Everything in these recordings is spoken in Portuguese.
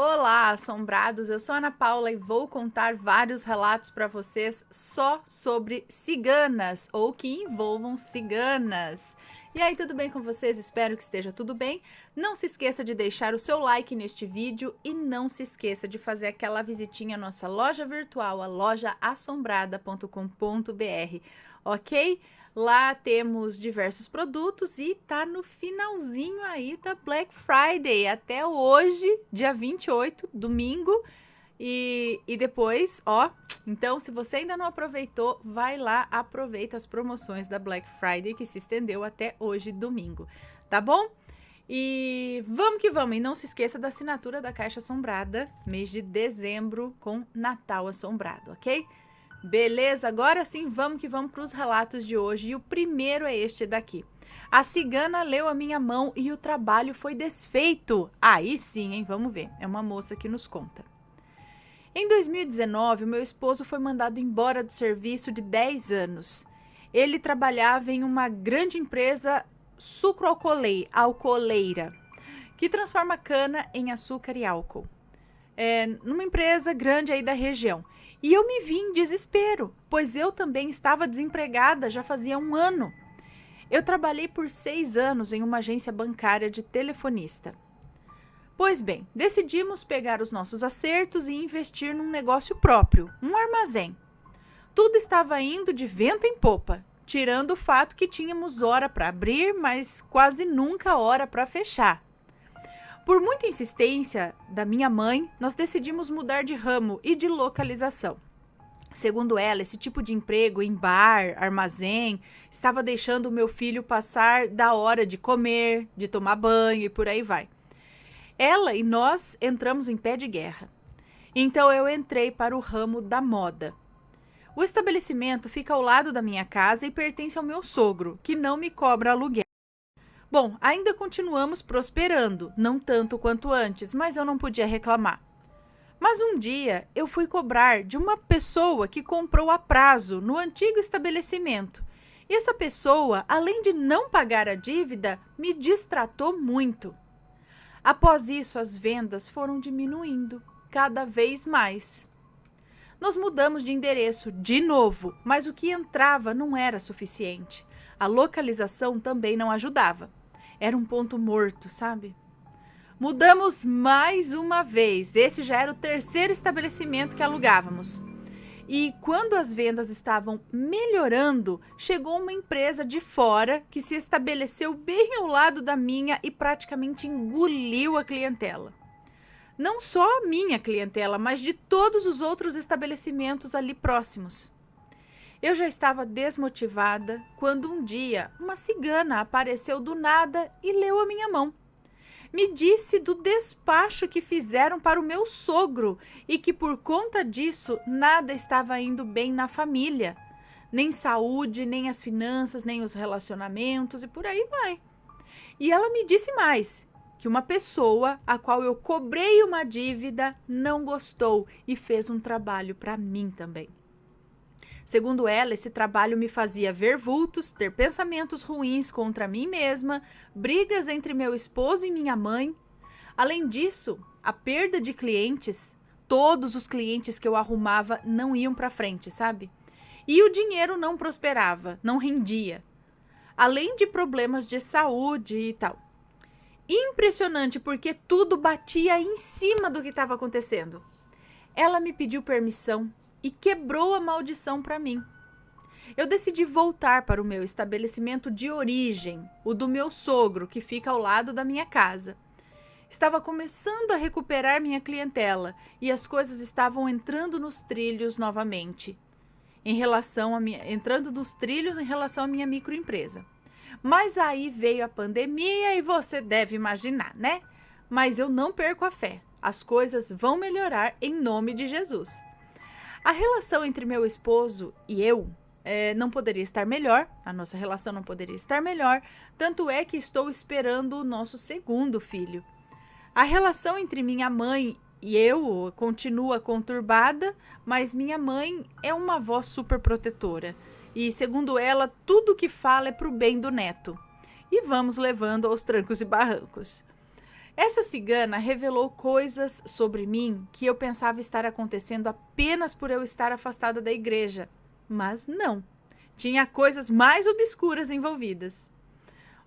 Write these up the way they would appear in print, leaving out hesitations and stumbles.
Olá, assombrados! Eu sou Ana Paula e vou contar vários relatos para vocês só sobre ciganas ou que envolvam ciganas. E aí, tudo bem com vocês? Espero que esteja tudo bem. Não se esqueça de deixar o seu like neste vídeo e não se esqueça de fazer aquela visitinha à nossa loja virtual, a lojaassombrada.com.br, ok? Lá temos diversos produtos e tá no finalzinho aí da Black Friday, até hoje, dia 28, domingo. E depois, ó, então se você ainda não aproveitou, vai lá, aproveita as promoções da Black Friday que se estendeu até hoje, domingo, tá bom? E vamos que vamos, e não se esqueça da assinatura da Caixa Assombrada, mês de dezembro com Natal Assombrado, ok? Beleza, agora sim vamos que vamos para os relatos de hoje e o primeiro é este daqui. A cigana leu a minha mão e o trabalho foi desfeito. Aí sim, hein? Vamos ver. É uma moça que nos conta. Em 2019, o meu esposo foi mandado embora do serviço de 10 anos. Ele trabalhava em uma grande empresa sucroalcooleira, que transforma cana em açúcar e álcool. Numa empresa grande aí da região. E eu me vi em desespero, pois eu também estava desempregada já fazia um ano. Eu trabalhei por 6 anos em uma agência bancária de telefonista. Pois bem, decidimos pegar os nossos acertos e investir num negócio próprio, um armazém. Tudo estava indo de vento em popa, tirando o fato que tínhamos hora para abrir, mas quase nunca hora para fechar. Por muita insistência da minha mãe, nós decidimos mudar de ramo e de localização. Segundo ela, esse tipo de emprego em bar, armazém, estava deixando o meu filho passar da hora de comer, de tomar banho e por aí vai. Ela e nós entramos em pé de guerra. Então eu entrei para o ramo da moda. O estabelecimento fica ao lado da minha casa e pertence ao meu sogro, que não me cobra aluguel. Bom, ainda continuamos prosperando, não tanto quanto antes, mas eu não podia reclamar. Mas um dia eu fui cobrar de uma pessoa que comprou a prazo no antigo estabelecimento. E essa pessoa, além de não pagar a dívida, me distratou muito. Após isso, as vendas foram diminuindo, cada vez mais. Nós mudamos de endereço de novo, mas o que entrava não era suficiente. A localização também não ajudava. Era um ponto morto, sabe? Mudamos mais uma vez. Esse já era o terceiro estabelecimento que alugávamos. E quando as vendas estavam melhorando, chegou uma empresa de fora que se estabeleceu bem ao lado da minha e praticamente engoliu a clientela. Não só a minha clientela, mas de todos os outros estabelecimentos ali próximos. Eu já estava desmotivada quando um dia uma cigana apareceu do nada e leu a minha mão. Me disse do despacho que fizeram para o meu sogro e que por conta disso nada estava indo bem na família. Nem saúde, nem as finanças, nem os relacionamentos e por aí vai. E ela me disse mais, que uma pessoa a qual eu cobrei uma dívida não gostou e fez um trabalho para mim também. Segundo ela, esse trabalho me fazia ver vultos, ter pensamentos ruins contra mim mesma, brigas entre meu esposo e minha mãe. Além disso, a perda de clientes, todos os clientes que eu arrumava não iam para frente, sabe? E o dinheiro não prosperava, não rendia. Além de problemas de saúde e tal. Impressionante, porque tudo batia em cima do que estava acontecendo. Ela me pediu permissão e quebrou a maldição para mim. Eu decidi voltar para o meu estabelecimento de origem, o do meu sogro, que fica ao lado da minha casa. Estava começando a recuperar minha clientela e as coisas estavam entrando nos trilhos novamente, entrando nos trilhos em relação à minha microempresa. Mas aí veio a pandemia e você deve imaginar, né? Mas eu não perco a fé. As coisas vão melhorar em nome de Jesus. A relação entre meu esposo e eu não poderia estar melhor, a nossa relação não poderia estar melhor, tanto é que estou esperando o nosso segundo filho. A relação entre minha mãe e eu continua conturbada, mas minha mãe é uma avó super protetora e, segundo ela, tudo que fala é pro bem do neto. E vamos levando aos trancos e barrancos. Essa cigana revelou coisas sobre mim que eu pensava estar acontecendo apenas por eu estar afastada da igreja. Mas não. Tinha coisas mais obscuras envolvidas.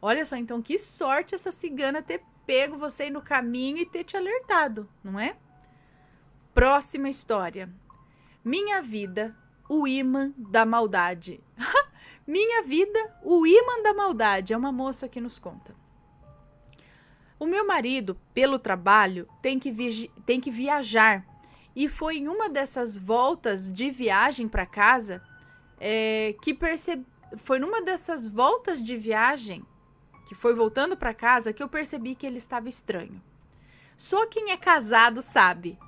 Olha só, então, que sorte essa cigana ter pego você no caminho e ter te alertado, não é? Próxima história. Minha vida, o imã da maldade. Minha vida, o imã da maldade. É uma moça que nos conta. O meu marido, pelo trabalho, tem que viajar. E foi em uma dessas voltas de viagem para casa foi numa dessas voltas de viagem que foi voltando para casa que eu percebi que ele estava estranho. Só quem é casado sabe.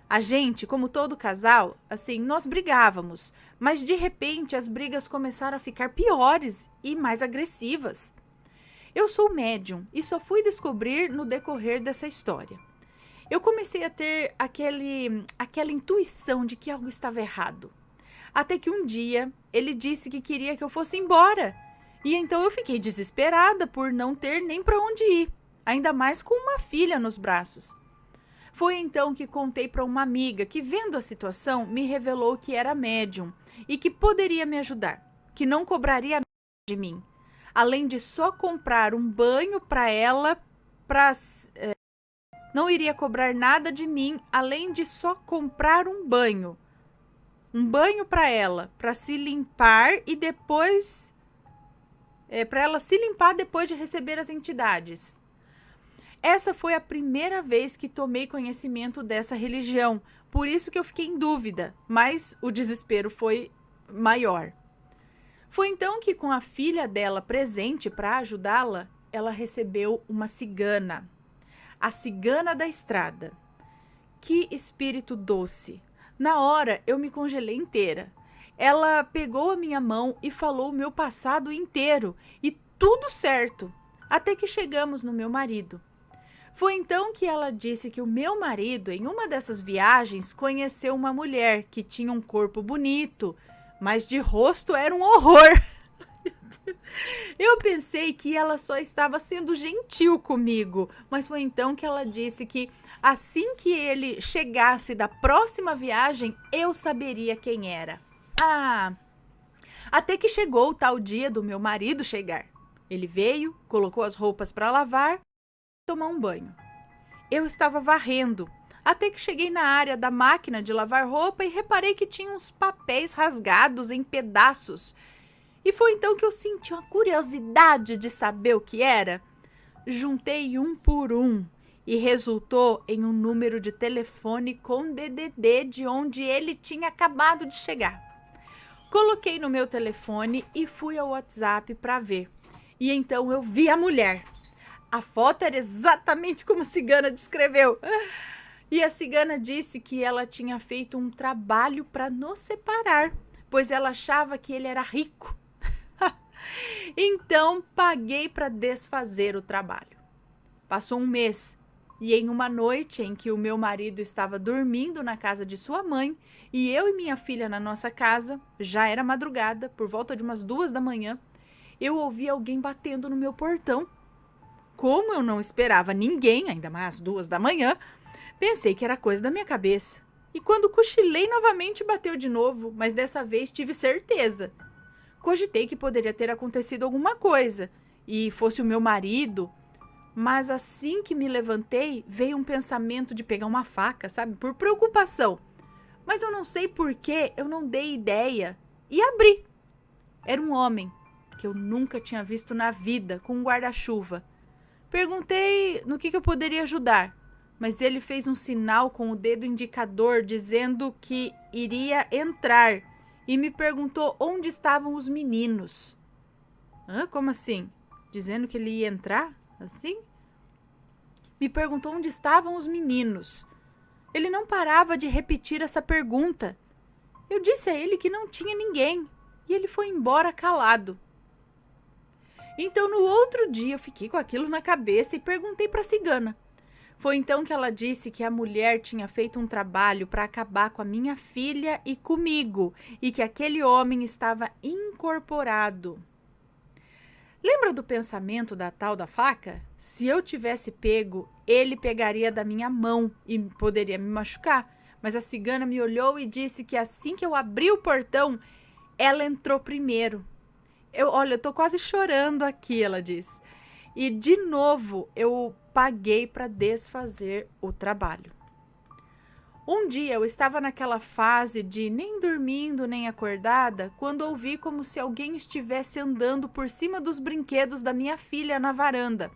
A gente, como todo casal, assim, nós brigávamos, mas de repente as brigas começaram a ficar piores e mais agressivas. Eu sou médium e só fui descobrir no decorrer dessa história. Eu comecei a ter aquela intuição de que algo estava errado. Até que um dia ele disse que queria que eu fosse embora. E então eu fiquei desesperada por não ter nem para onde ir, ainda mais com uma filha nos braços. Foi então que contei para uma amiga que, vendo a situação, me revelou que era médium e que poderia me ajudar, que não cobraria nada de mim, além de só comprar um banho para ela, não iria cobrar nada de mim, além de só comprar um banho para ela, para se limpar e depois para ela se limpar depois de receber as entidades. Essa foi a primeira vez que tomei conhecimento dessa religião, por isso que eu fiquei em dúvida, mas o desespero foi maior. Foi então que, com a filha dela presente para ajudá-la, ela recebeu uma cigana, a cigana da estrada. Que espírito doce! Na hora, eu me congelei inteira. Ela pegou a minha mão e falou o meu passado inteiro, e tudo certo, até que chegamos no meu marido. Foi então que ela disse que o meu marido, em uma dessas viagens, conheceu uma mulher que tinha um corpo bonito, mas de rosto era um horror. Eu pensei que ela só estava sendo gentil comigo, mas foi então que ela disse que assim que ele chegasse da próxima viagem, eu saberia quem era. Até que chegou o tal dia do meu marido chegar. Ele veio, colocou as roupas para lavar e tomar um banho. Eu estava varrendo, até que cheguei na área da máquina de lavar roupa e reparei que tinha uns papéis rasgados em pedaços. E foi então que eu senti uma curiosidade de saber o que era. Juntei um por um e resultou em um número de telefone com DDD de onde ele tinha acabado de chegar. Coloquei no meu telefone e fui ao WhatsApp para ver. E então eu vi a mulher. A foto era exatamente como a cigana descreveu. E a cigana disse que ela tinha feito um trabalho para nos separar, pois ela achava que ele era rico. Então paguei para desfazer o trabalho. Passou um mês e em uma noite em que o meu marido estava dormindo na casa de sua mãe e eu e minha filha na nossa casa, já era madrugada, por volta de umas 2 da manhã, eu ouvi alguém batendo no meu portão. Como eu não esperava ninguém, ainda mais às 2 da manhã, pensei que era coisa da minha cabeça. E quando cochilei novamente, bateu de novo, mas dessa vez tive certeza. Cogitei que poderia ter acontecido alguma coisa e fosse o meu marido, mas assim que me levantei, veio um pensamento de pegar uma faca, sabe? Por preocupação. Mas eu não sei por que eu não dei ideia e abri. Era um homem que eu nunca tinha visto na vida, com um guarda-chuva. Perguntei no que eu poderia ajudar, mas ele fez um sinal com o dedo indicador dizendo que iria entrar e me perguntou onde estavam os meninos. Como assim? Dizendo que ele ia entrar? Assim? Me perguntou onde estavam os meninos. Ele não parava de repetir essa pergunta. Eu disse a ele que não tinha ninguém e ele foi embora calado. Então, no outro dia, eu fiquei com aquilo na cabeça e perguntei para a cigana. Foi então que ela disse que a mulher tinha feito um trabalho para acabar com a minha filha e comigo, e que aquele homem estava incorporado. Lembra do pensamento da tal da faca? Se eu tivesse pego, ele pegaria da minha mão e poderia me machucar. Mas a cigana me olhou e disse que assim que eu abri o portão, ela entrou primeiro. Olha, eu tô quase chorando aqui, ela diz. E de novo eu paguei para desfazer o trabalho. Um dia eu estava naquela fase de nem dormindo nem acordada, quando ouvi como se alguém estivesse andando por cima dos brinquedos da minha filha na varanda.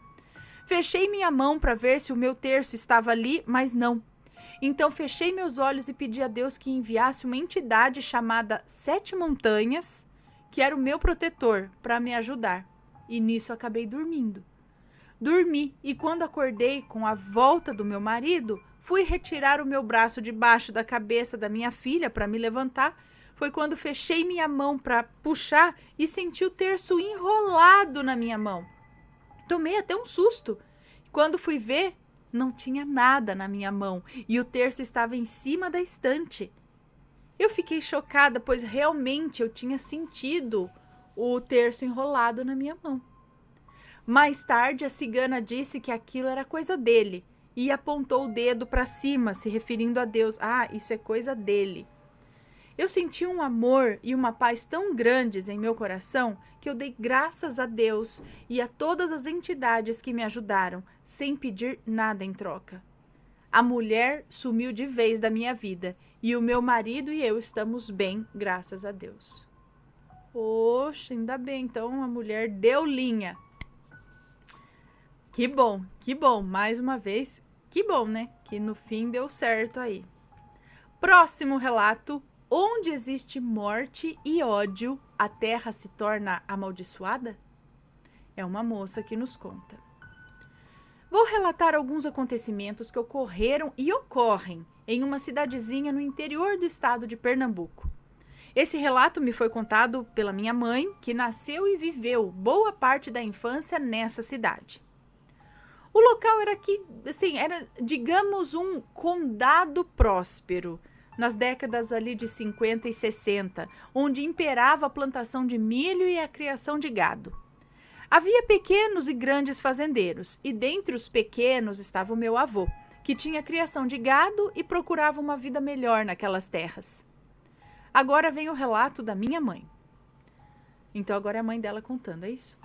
Fechei minha mão para ver se o meu terço estava ali, mas não. Então fechei meus olhos e pedi a Deus que enviasse uma entidade chamada Sete Montanhas, que era o meu protetor, para me ajudar. E nisso acabei dormindo. Dormi e quando acordei com a volta do meu marido, fui retirar o meu braço debaixo da cabeça da minha filha para me levantar. Foi quando fechei minha mão para puxar e senti o terço enrolado na minha mão. Tomei até um susto. Quando fui ver, não tinha nada na minha mão e o terço estava em cima da estante. Eu fiquei chocada, pois realmente eu tinha sentido o terço enrolado na minha mão. Mais tarde, a cigana disse que aquilo era coisa dele e apontou o dedo para cima, se referindo a Deus. Ah, isso é coisa dele. Eu senti um amor e uma paz tão grandes em meu coração que eu dei graças a Deus e a todas as entidades que me ajudaram, sem pedir nada em troca. A mulher sumiu de vez da minha vida e o meu marido e eu estamos bem, graças a Deus. Poxa, ainda bem, então a mulher deu linha. Que bom, mais uma vez, que bom, né? Que no fim deu certo aí. Próximo relato, onde existe morte e ódio, a terra se torna amaldiçoada? É uma moça que nos conta. Vou relatar alguns acontecimentos que ocorreram e ocorrem em uma cidadezinha no interior do estado de Pernambuco. Esse relato me foi contado pela minha mãe, que nasceu e viveu boa parte da infância nessa cidade. O local era era, digamos, um condado próspero, nas décadas ali de 50 e 60, onde imperava a plantação de milho e a criação de gado. Havia pequenos e grandes fazendeiros, e dentre os pequenos estava o meu avô, que tinha criação de gado e procurava uma vida melhor naquelas terras. Agora vem o relato da minha mãe. Então agora é a mãe dela contando, é isso?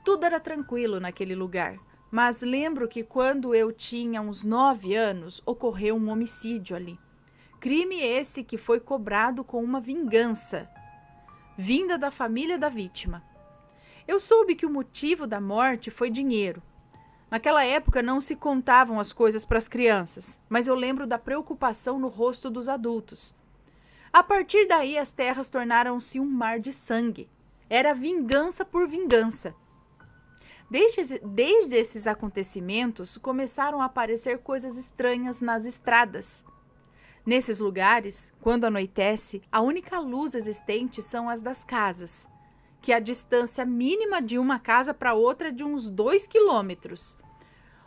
Tudo era tranquilo naquele lugar. Mas lembro que quando eu tinha uns 9 anos, ocorreu um homicídio ali. Crime esse que foi cobrado com uma vingança, vinda da família da vítima. Eu soube que o motivo da morte foi dinheiro. Naquela época não se contavam as coisas para as crianças, mas eu lembro da preocupação no rosto dos adultos. A partir daí as terras tornaram-se um mar de sangue. Era vingança por vingança. Desde esses acontecimentos, começaram a aparecer coisas estranhas nas estradas. Nesses lugares, quando anoitece, a única luz existente são as das casas, que a distância mínima de uma casa para outra é de uns 2 quilômetros.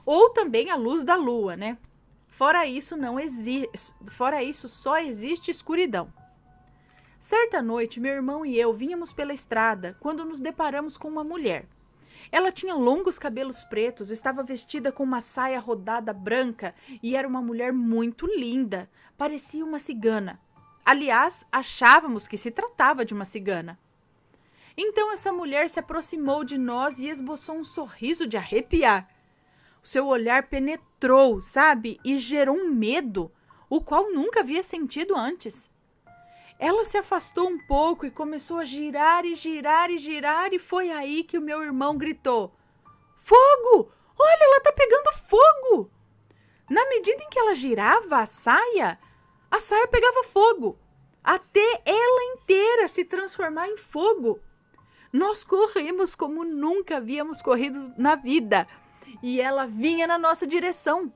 Ou também a luz da lua, né? Fora isso, só existe escuridão. Certa noite, meu irmão e eu vínhamos pela estrada quando nos deparamos com uma mulher. Ela tinha longos cabelos pretos, estava vestida com uma saia rodada branca e era uma mulher muito linda. Parecia uma cigana. Aliás, achávamos que se tratava de uma cigana. Então essa mulher se aproximou de nós e esboçou um sorriso de arrepiar. O seu olhar penetrou, sabe, e gerou um medo, o qual nunca havia sentido antes. Ela se afastou um pouco e começou a girar e girar e girar, e foi aí que o meu irmão gritou: "Fogo! Olha, ela tá pegando fogo!" Na medida em que ela girava a saia pegava fogo, até ela inteira se transformar em fogo. Nós corremos como nunca havíamos corrido na vida, e ela vinha na nossa direção.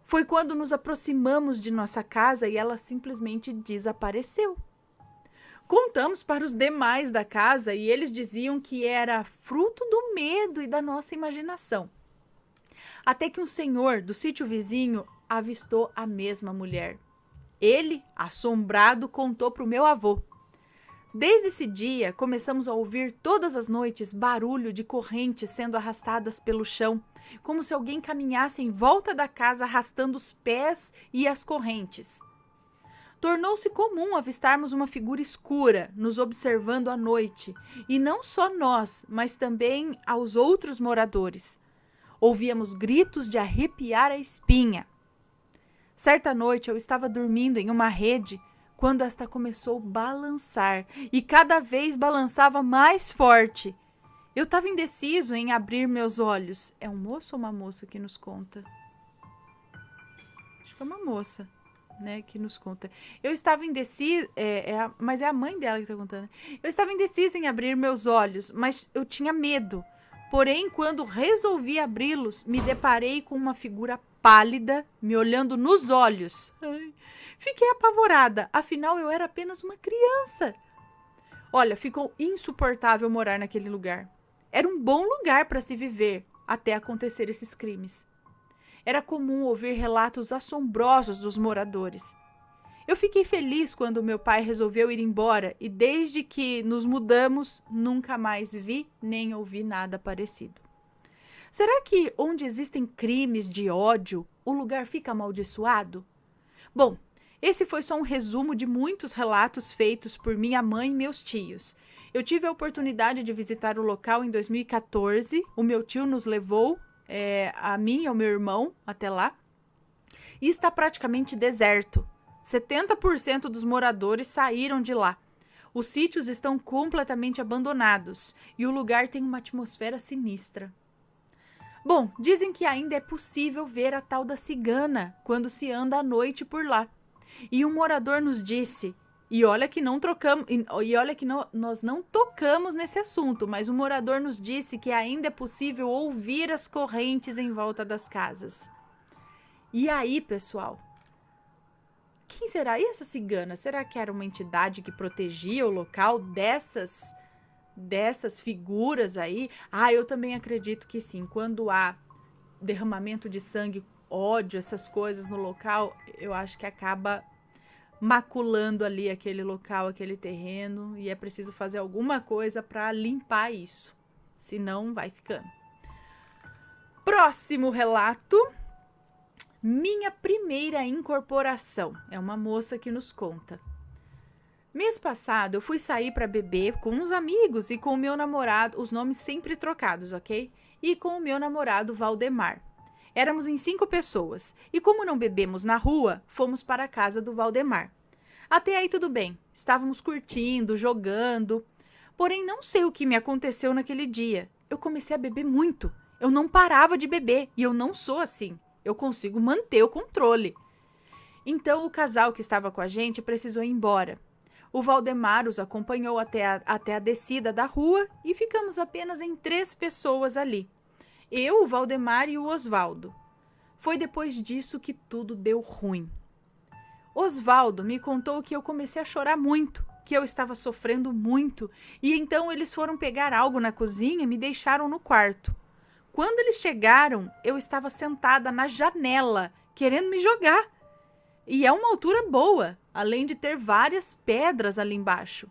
Foi quando nos aproximamos de nossa casa e ela simplesmente desapareceu. Contamos para os demais da casa e eles diziam que era fruto do medo e da nossa imaginação. Até que um senhor do sítio vizinho avistou a mesma mulher. Ele, assombrado, contou para o meu avô. Desde esse dia, começamos a ouvir todas as noites barulho de correntes sendo arrastadas pelo chão, como se alguém caminhasse em volta da casa arrastando os pés e as correntes. Tornou-se comum avistarmos uma figura escura nos observando à noite, e não só nós, mas também aos outros moradores. Ouvíamos gritos de arrepiar a espinha. Certa noite eu estava dormindo em uma rede quando esta começou a balançar e cada vez balançava mais forte. Eu estava indeciso em abrir meus olhos. É um moço ou uma moça que nos conta? Acho que é uma moça, né, que nos conta. Eu estava indecisa, mas é a mãe dela que está contando. Eu estava indecisa em abrir meus olhos, mas eu tinha medo. Porém, quando resolvi abri-los, me deparei com uma figura pálida, me olhando nos olhos. Ai, fiquei apavorada, afinal eu era apenas uma criança. Olha, ficou insuportável morar naquele lugar. Era um bom lugar para se viver, até acontecer esses crimes. Era comum ouvir relatos assombrosos dos moradores. Eu fiquei feliz quando meu pai resolveu ir embora e desde que nos mudamos, nunca mais vi nem ouvi nada parecido. Será que onde existem crimes de ódio, o lugar fica amaldiçoado? Bom, esse foi só um resumo de muitos relatos feitos por minha mãe e meus tios. Eu tive a oportunidade de visitar o local em 2014, o meu tio nos levou, a mim e ao meu irmão até lá, e está praticamente deserto. 70% dos moradores saíram de lá. Os sítios estão completamente abandonados e o lugar tem uma atmosfera sinistra. Bom, dizem que ainda é possível ver a tal da cigana quando se anda à noite por lá. E um morador nos disse, e olha que nós não tocamos nesse assunto, mas um morador nos disse que ainda é possível ouvir as correntes em volta das casas. E aí, pessoal? Quem será? E essa cigana? Será que era uma entidade que protegia o local dessas figuras aí? Eu também acredito que sim. Quando há derramamento de sangue, ódio, essas coisas no local, eu acho que acaba maculando ali aquele local, aquele terreno, e é preciso fazer alguma coisa para limpar isso. Senão vai ficando. Próximo relato. Minha primeira incorporação. É uma moça que nos conta. Mês passado, eu fui sair para beber com uns amigos e com o meu namorado, os nomes sempre trocados, ok? E com o meu namorado Valdemar. Éramos em 5 pessoas e como não bebemos na rua, fomos para a casa do Valdemar. Até aí tudo bem, estávamos curtindo, jogando. Porém, não sei o que me aconteceu naquele dia. Eu comecei a beber muito. Eu não parava de beber e eu não sou assim. Eu consigo manter o controle. Então, o casal que estava com a gente precisou ir embora. O Valdemar os acompanhou até a descida da rua e ficamos apenas em 3 pessoas ali. Eu, o Valdemar e o Osvaldo. Foi depois disso que tudo deu ruim. Osvaldo me contou que eu comecei a chorar muito, que eu estava sofrendo muito, e então eles foram pegar algo na cozinha e me deixaram no quarto. Quando eles chegaram, eu estava sentada na janela, querendo me jogar. E é uma altura boa, além de ter várias pedras ali embaixo.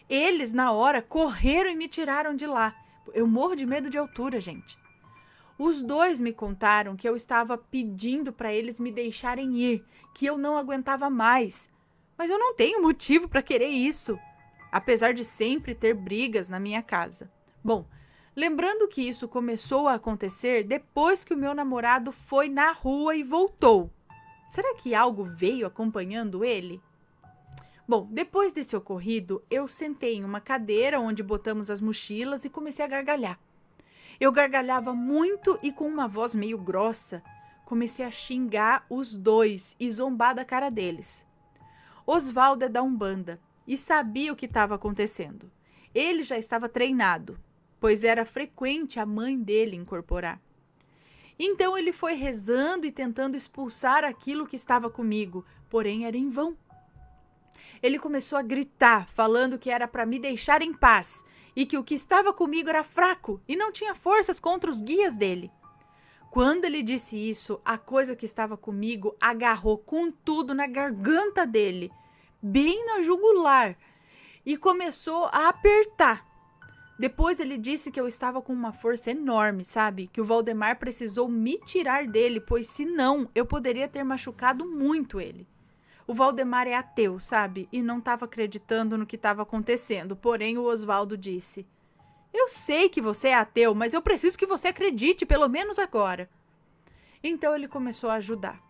Eles, na hora, correram e me tiraram de lá. Eu morro de medo de altura, gente. Os 2 me contaram que eu estava pedindo para eles me deixarem ir, que eu não aguentava mais. Mas eu não tenho motivo para querer isso, apesar de sempre ter brigas na minha casa. Bom, lembrando que isso começou a acontecer depois que o meu namorado foi na rua e voltou. Será que algo veio acompanhando ele? Bom, depois desse ocorrido, eu sentei em uma cadeira onde botamos as mochilas e comecei a gargalhar. Eu gargalhava muito e com uma voz meio grossa, comecei a xingar os 2 e zombar da cara deles. Osvaldo é da Umbanda e sabia o que estava acontecendo. Ele já estava treinado, pois era frequente a mãe dele incorporar. Então ele foi rezando e tentando expulsar aquilo que estava comigo, porém era em vão. Ele começou a gritar, falando que era para me deixar em paz e que o que estava comigo era fraco e não tinha forças contra os guias dele. Quando ele disse isso, a coisa que estava comigo agarrou com tudo na garganta dele, bem na jugular. e começou a apertar. Depois ele disse que eu estava com uma força enorme, sabe? Que o Valdemar precisou me tirar dele, pois senão eu poderia ter machucado muito ele. O Valdemar é ateu, sabe? E não estava acreditando no que estava acontecendo. Porém, o Oswaldo disse: eu sei que você é ateu, mas eu preciso que você acredite, pelo menos agora. Então ele começou a ajudar.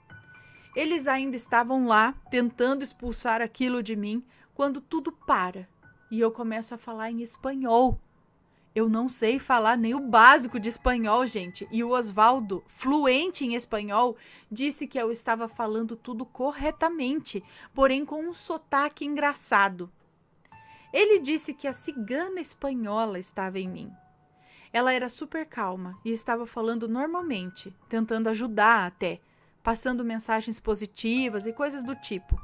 Eles ainda estavam lá, tentando expulsar aquilo de mim, quando tudo para. E eu começo a falar em espanhol. Eu não sei falar nem o básico de espanhol, gente. E o Oswaldo, fluente em espanhol, disse que eu estava falando tudo corretamente, porém com um sotaque engraçado. Ele disse que a cigana espanhola estava em mim. Ela era super calma e estava falando normalmente, tentando ajudar até, passando mensagens positivas e coisas do tipo.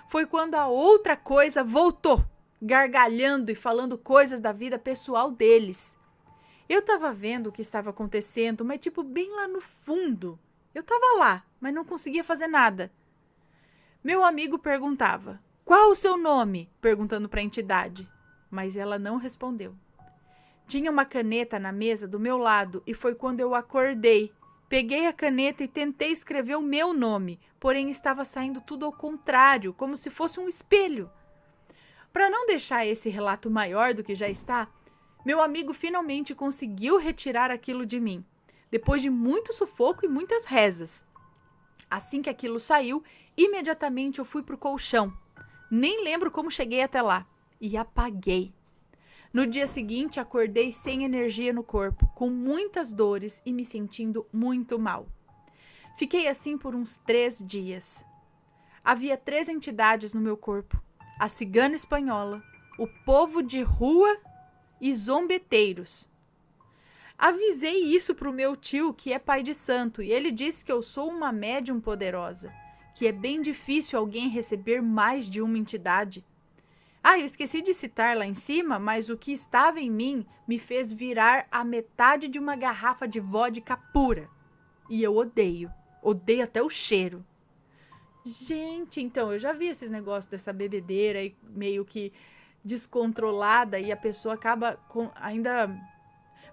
Foi quando a outra coisa voltou, gargalhando e falando coisas da vida pessoal deles. Eu tava vendo o que estava acontecendo, mas tipo bem lá no fundo. Eu tava lá, mas não conseguia fazer nada. Meu amigo perguntava: qual o seu nome? Perguntando para a entidade, mas ela não respondeu. Tinha uma caneta na mesa do meu lado e foi quando eu acordei. Peguei a caneta e tentei escrever o meu nome, porém estava saindo tudo ao contrário, como se fosse um espelho. Para não deixar esse relato maior do que já está, meu amigo finalmente conseguiu retirar aquilo de mim, depois de muito sufoco e muitas rezas. Assim que aquilo saiu, imediatamente eu fui para o colchão. Nem lembro como cheguei até lá. E apaguei. No dia seguinte, acordei sem energia no corpo, com muitas dores e me sentindo muito mal. Fiquei assim por uns 3 dias. Havia 3 entidades no meu corpo: a cigana espanhola, o povo de rua e zombeteiros. Avisei isso para o meu tio, que é pai de santo, e ele disse que eu sou uma médium poderosa, que é bem difícil alguém receber mais de uma entidade. Eu esqueci de citar lá em cima, mas o que estava em mim me fez virar a metade de uma garrafa de vodka pura. E eu odeio até o cheiro. Gente, então, eu já vi esses negócios dessa bebedeira e meio que descontrolada e a pessoa acaba ainda...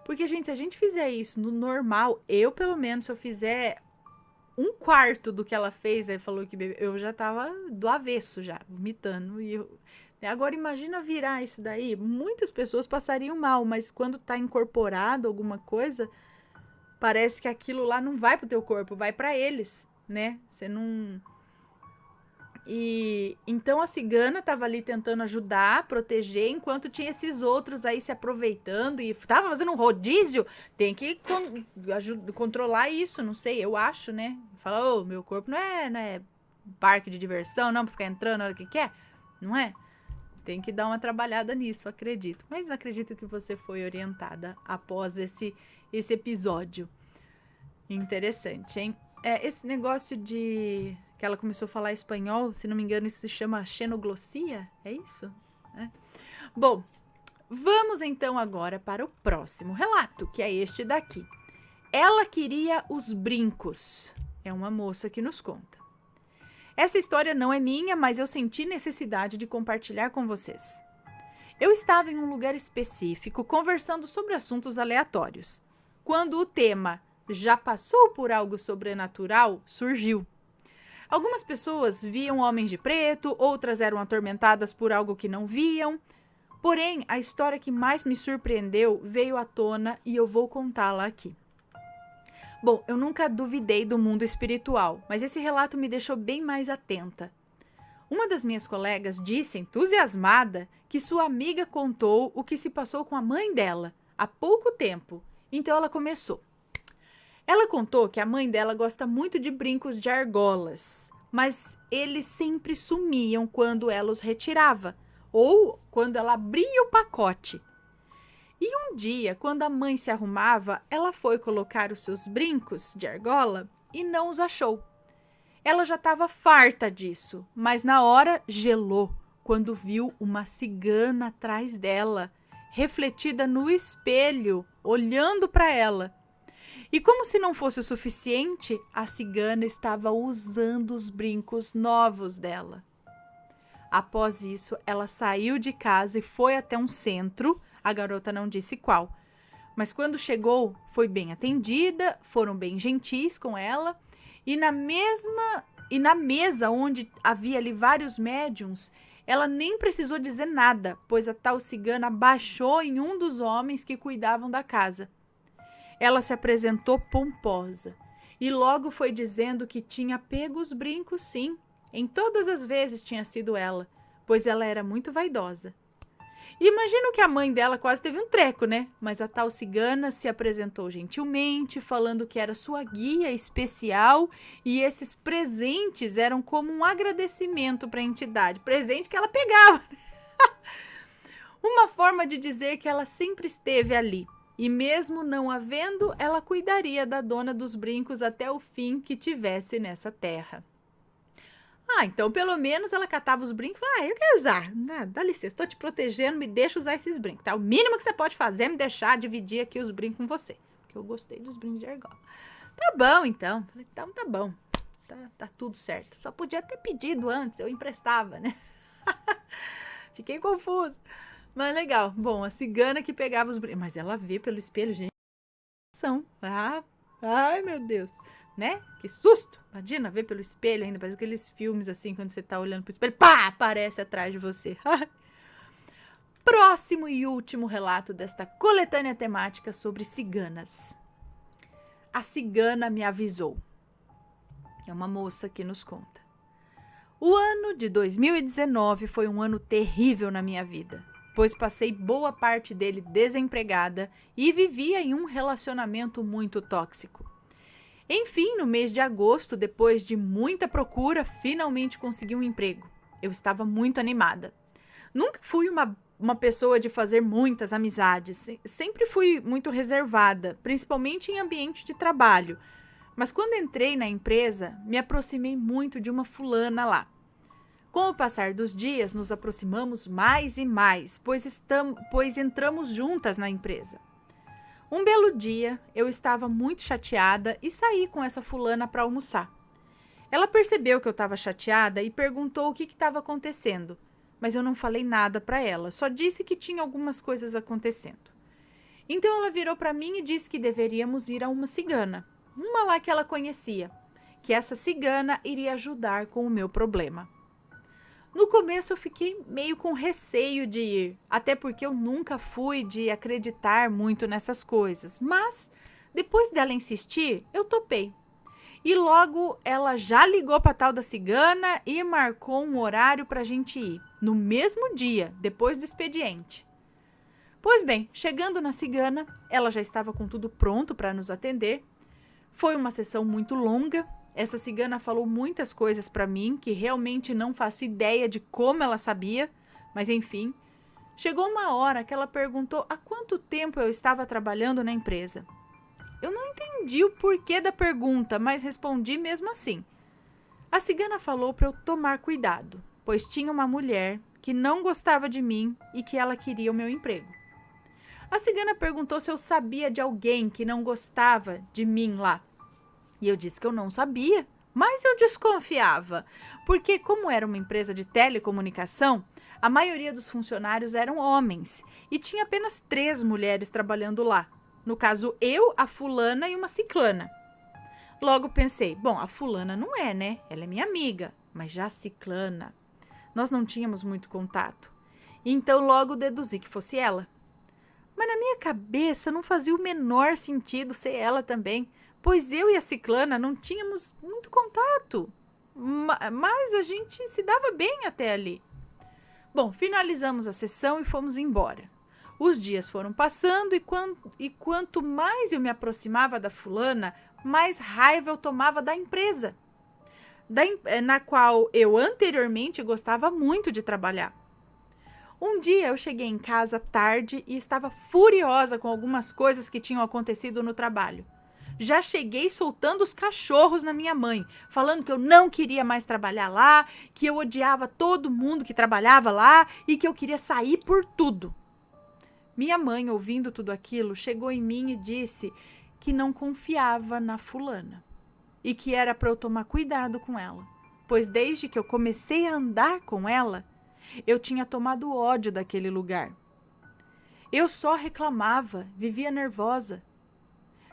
Porque, gente, se a gente fizer isso no normal, eu, pelo menos, se eu fizer 1/4 do que ela fez, aí falou que bebeu, eu já tava do avesso já, vomitando. Agora, imagina virar isso daí. Muitas pessoas passariam mal, mas quando tá incorporado alguma coisa, parece que aquilo lá não vai pro teu corpo, vai pra eles, né? Você não... E então a cigana tava ali tentando ajudar, proteger, enquanto tinha esses outros aí se aproveitando e tava fazendo um rodízio. Tem que controlar isso, não sei, eu acho, né? Fala, meu corpo não é parque de diversão, não, pra ficar entrando na hora que quer, não é? Tem que dar uma trabalhada nisso, acredito. Mas acredito que você foi orientada após esse episódio. Interessante, hein? Esse negócio de... que ela começou a falar espanhol, se não me engano, isso se chama xenoglossia? É isso? Bom, vamos então agora para o próximo relato, que é este daqui. Ela queria os brincos. É uma moça que nos conta. Essa história não é minha, mas eu senti necessidade de compartilhar com vocês. Eu estava em um lugar específico, conversando sobre assuntos aleatórios, quando o tema "já passou por algo sobrenatural" surgiu. Algumas pessoas viam homens de preto, outras eram atormentadas por algo que não viam. Porém, a história que mais me surpreendeu veio à tona e eu vou contá-la aqui. Bom, eu nunca duvidei do mundo espiritual, mas esse relato me deixou bem mais atenta. Uma das minhas colegas disse, entusiasmada, que sua amiga contou o que se passou com a mãe dela há pouco tempo. Então ela começou. Ela contou que a mãe dela gosta muito de brincos de argolas, mas eles sempre sumiam quando ela os retirava, ou quando ela abria o pacote. E um dia, quando a mãe se arrumava, ela foi colocar os seus brincos de argola e não os achou. Ela já estava farta disso, mas na hora gelou quando viu uma cigana atrás dela, refletida no espelho, olhando para ela. E como se não fosse o suficiente, a cigana estava usando os brincos novos dela. Após isso, ela saiu de casa e foi até um centro, a garota não disse qual. Mas quando chegou, foi bem atendida, foram bem gentis com ela, e na mesa onde havia ali vários médiums, ela nem precisou dizer nada, pois a tal cigana baixou em um dos homens que cuidavam da casa. Ela se apresentou pomposa e logo foi dizendo que tinha pego os brincos, sim. Em todas as vezes tinha sido ela, pois ela era muito vaidosa. Imagino que a mãe dela quase teve um treco, né? Mas a tal cigana se apresentou gentilmente, falando que era sua guia especial e esses presentes eram como um agradecimento para a entidade. Presente que ela pegava. Uma forma de dizer que ela sempre esteve ali. E mesmo não havendo, ela cuidaria da dona dos brincos até o fim que tivesse nessa terra. Então pelo menos ela catava os brincos e falava, eu quero usar, dá licença, estou te protegendo, me deixa usar esses brincos, tá? O mínimo que você pode fazer é me deixar dividir aqui os brincos com você, porque eu gostei dos brincos de argola. Tá bom, então. Então tá bom, tá tudo certo. Só podia ter pedido antes, eu emprestava, né? Fiquei confusa, mas legal. Bom, a cigana que pegava os brincos, mas ela vê pelo espelho, gente, ai meu Deus, né? Que susto! Imagina ver pelo espelho ainda, parece aqueles filmes assim, quando você tá olhando pro espelho, pá, aparece atrás de você. Próximo e último relato desta coletânea temática sobre ciganas. A cigana me avisou. É uma moça que nos conta. O ano de 2019 foi um ano terrível na minha vida, pois passei boa parte dele desempregada e vivia em um relacionamento muito tóxico. Enfim, no mês de agosto, depois de muita procura, finalmente consegui um emprego. Eu estava muito animada. Nunca fui uma pessoa de fazer muitas amizades. Sempre fui muito reservada, principalmente em ambiente de trabalho. Mas quando entrei na empresa, me aproximei muito de uma fulana lá. Com o passar dos dias, nos aproximamos mais e mais, pois entramos juntas na empresa. Um belo dia, eu estava muito chateada e saí com essa fulana para almoçar. Ela percebeu que eu estava chateada e perguntou o que estava acontecendo, mas eu não falei nada para ela, só disse que tinha algumas coisas acontecendo. Então ela virou para mim e disse que deveríamos ir a uma cigana, uma lá que ela conhecia, que essa cigana iria ajudar com o meu problema. No começo eu fiquei meio com receio de ir, até porque eu nunca fui de acreditar muito nessas coisas, mas depois dela insistir, eu topei. E logo ela já ligou para tal da cigana e marcou um horário para a gente ir, no mesmo dia, depois do expediente. Pois bem, chegando na cigana, ela já estava com tudo pronto para nos atender. Foi uma sessão muito longa. Essa cigana falou muitas coisas para mim que realmente não faço ideia de como ela sabia, mas enfim. Chegou uma hora que ela perguntou há quanto tempo eu estava trabalhando na empresa. Eu não entendi o porquê da pergunta, mas respondi mesmo assim. A cigana falou para eu tomar cuidado, pois tinha uma mulher que não gostava de mim e que ela queria o meu emprego. A cigana perguntou se eu sabia de alguém que não gostava de mim lá. E eu disse que eu não sabia, mas eu desconfiava, porque como era uma empresa de telecomunicação, a maioria dos funcionários eram homens e tinha apenas 3 mulheres trabalhando lá. No caso, eu, a fulana e uma ciclana. Logo pensei, bom, a fulana não é, né? Ela é minha amiga, mas já a ciclana, nós não tínhamos muito contato. Então logo deduzi que fosse ela. Mas na minha cabeça não fazia o menor sentido ser ela também, pois eu e a ciclana não tínhamos muito contato, mas a gente se dava bem até ali. Bom, finalizamos a sessão e fomos embora. Os dias foram passando e quanto mais eu me aproximava da fulana, mais raiva eu tomava da empresa, na qual eu anteriormente gostava muito de trabalhar. Um dia eu cheguei em casa tarde e estava furiosa com algumas coisas que tinham acontecido no trabalho. Já cheguei soltando os cachorros na minha mãe, falando que eu não queria mais trabalhar lá, que eu odiava todo mundo que trabalhava lá e que eu queria sair por tudo. Minha mãe, ouvindo tudo aquilo, chegou em mim e disse que não confiava na fulana e que era para eu tomar cuidado com ela, pois desde que eu comecei a andar com ela, Eu tinha tomado ódio daquele lugar. Eu só reclamava, vivia nervosa.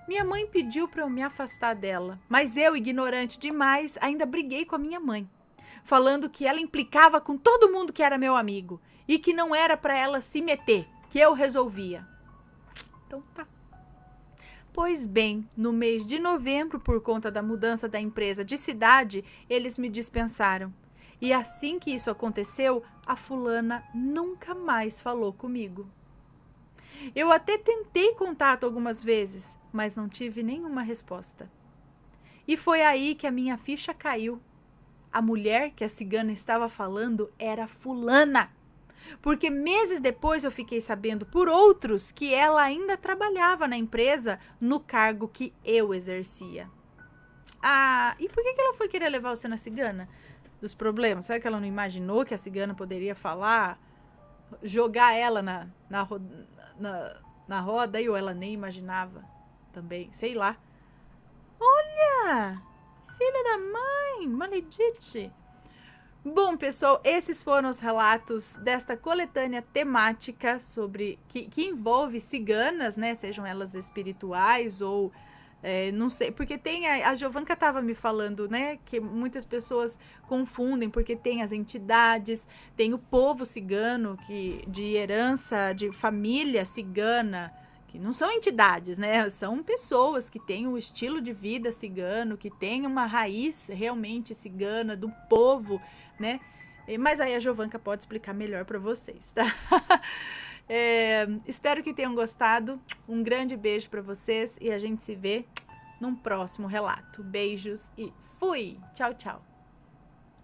Minha mãe pediu para eu me afastar dela, mas eu, ignorante demais, ainda briguei com a minha mãe, falando que ela implicava com todo mundo que era meu amigo e que não era para ela se meter, que eu resolvia. Então tá. Pois bem, no mês de novembro, por conta da mudança da empresa de cidade, eles me dispensaram. E assim que isso aconteceu, a fulana nunca mais falou comigo. Eu até tentei contato algumas vezes, mas não tive nenhuma resposta. E foi aí que a minha ficha caiu. A mulher que a cigana estava falando era fulana. Porque meses depois eu fiquei sabendo por outros que ela ainda trabalhava na empresa no cargo que eu exercia. Ah, e por que ela foi querer levar você na cigana? Dos problemas? Será que ela não imaginou que a cigana poderia falar, jogar ela na roda aí, ou ela nem imaginava também? Sei lá. Olha! Filha da mãe! Maledite! Bom, pessoal, esses foram os relatos desta coletânea temática sobre que envolve ciganas, né? Sejam elas espirituais ou não sei, porque tem a Jovanka estava me falando, né, que muitas pessoas confundem, porque tem as entidades, tem o povo cigano que de herança de família cigana, que não são entidades, né? São pessoas que têm um estilo de vida cigano, que têm uma raiz realmente cigana do povo, né? Mas aí a Jovanka pode explicar melhor para vocês, tá? Espero que tenham gostado. Um grande beijo para vocês e a gente se vê num próximo relato. Beijos e fui! Tchau, tchau!